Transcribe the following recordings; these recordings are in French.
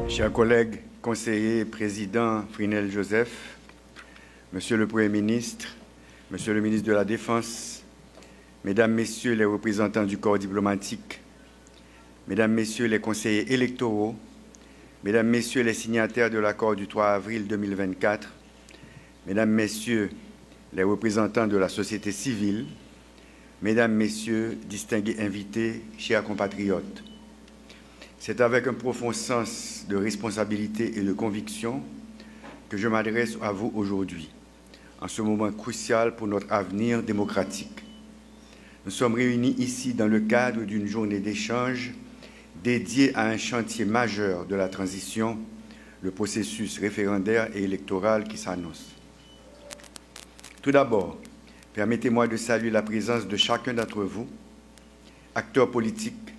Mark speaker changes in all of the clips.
Speaker 1: Chers collègues, conseillers, président Frinel Joseph, Monsieur le Premier ministre, Monsieur le ministre de la Défense, Mesdames, Messieurs les représentants du corps diplomatique, Mesdames, Messieurs les conseillers électoraux, Mesdames, Messieurs les signataires de l'accord du 3 avril 2024, Mesdames, Messieurs les représentants de la société civile, Mesdames, Messieurs, distingués invités, chers compatriotes, c'est avec un profond sens de responsabilité et de conviction que je m'adresse à vous aujourd'hui, en ce moment crucial pour notre avenir démocratique. Nous sommes réunis ici dans le cadre d'une journée d'échange dédiée à un chantier majeur de la transition, le processus référendaire et électoral qui s'annonce. Tout d'abord, permettez-moi de saluer la présence de chacun d'entre vous, acteurs politiques,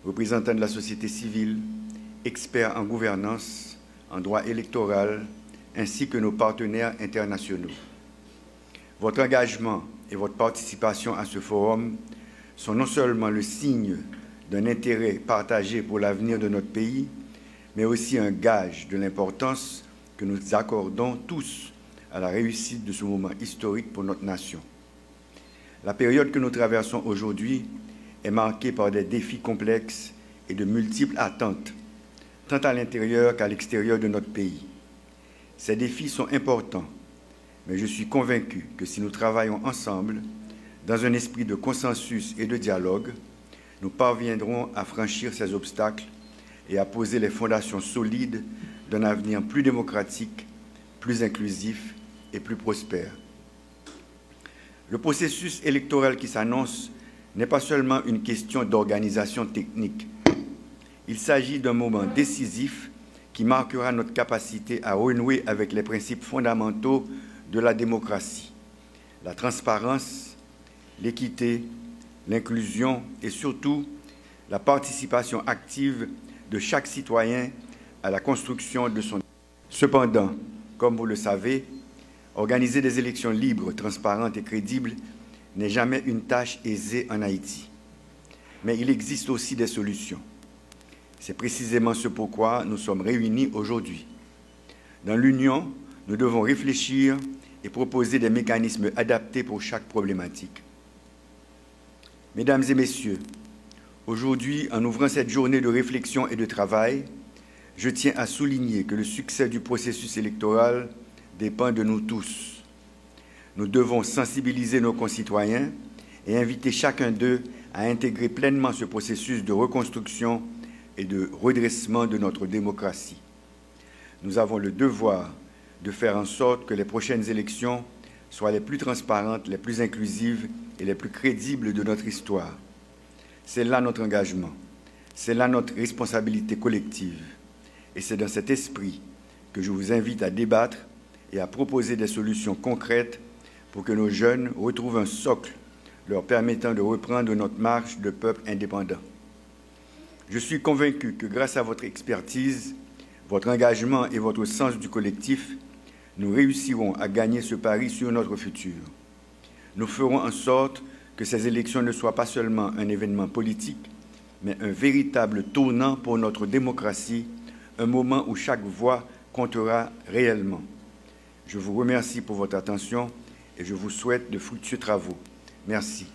Speaker 1: représentants de la société civile, experts en gouvernance, en droit électoral, ainsi que nos partenaires internationaux. Votre engagement et votre participation à ce forum sont non seulement le signe d'un intérêt partagé pour l'avenir de notre pays, mais aussi un gage de l'importance que nous accordons tous à la réussite de ce moment historique pour notre nation. La période que nous traversons aujourd'hui est marquée par des défis complexes et de multiples attentes, tant à l'intérieur qu'à l'extérieur de notre pays. Ces défis sont importants, mais je suis convaincu que si nous travaillons ensemble, dans un esprit de consensus et de dialogue, nous parviendrons à franchir ces obstacles et à poser les fondations solides d'un avenir plus démocratique, plus inclusif et plus prospère. Le processus électoral qui s'annonce n'est pas seulement une question d'organisation technique. Il s'agit d'un moment décisif qui marquera notre capacité à renouer avec les principes fondamentaux de la démocratie, la transparence, l'équité, l'inclusion et surtout la participation active de chaque citoyen à la construction de son... Cependant, comme vous le savez, organiser des élections libres, transparentes et crédibles n'est jamais une tâche aisée en Haïti. Mais il existe aussi des solutions. C'est précisément ce pourquoi nous sommes réunis aujourd'hui. Dans l'Union, nous devons réfléchir et proposer des mécanismes adaptés pour chaque problématique. Mesdames et Messieurs, aujourd'hui, en ouvrant cette journée de réflexion et de travail, je tiens à souligner que le succès du processus électoral dépend de nous tous. Nous devons sensibiliser nos concitoyens et inviter chacun d'eux à intégrer pleinement ce processus de reconstruction et de redressement de notre démocratie. Nous avons le devoir de faire en sorte que les prochaines élections soient les plus transparentes, les plus inclusives et les plus crédibles de notre histoire. C'est là notre engagement, c'est là notre responsabilité collective. Et c'est dans cet esprit que je vous invite à débattre et à proposer des solutions concrètes pour que nos jeunes retrouvent un socle leur permettant de reprendre notre marche de peuple indépendant. Je suis convaincu que grâce à votre expertise, votre engagement et votre sens du collectif, nous réussirons à gagner ce pari sur notre futur. Nous ferons en sorte que ces élections ne soient pas seulement un événement politique, mais un véritable tournant pour notre démocratie, un moment où chaque voix comptera réellement. Je vous remercie pour votre attention et je vous souhaite de fructueux travaux. Merci.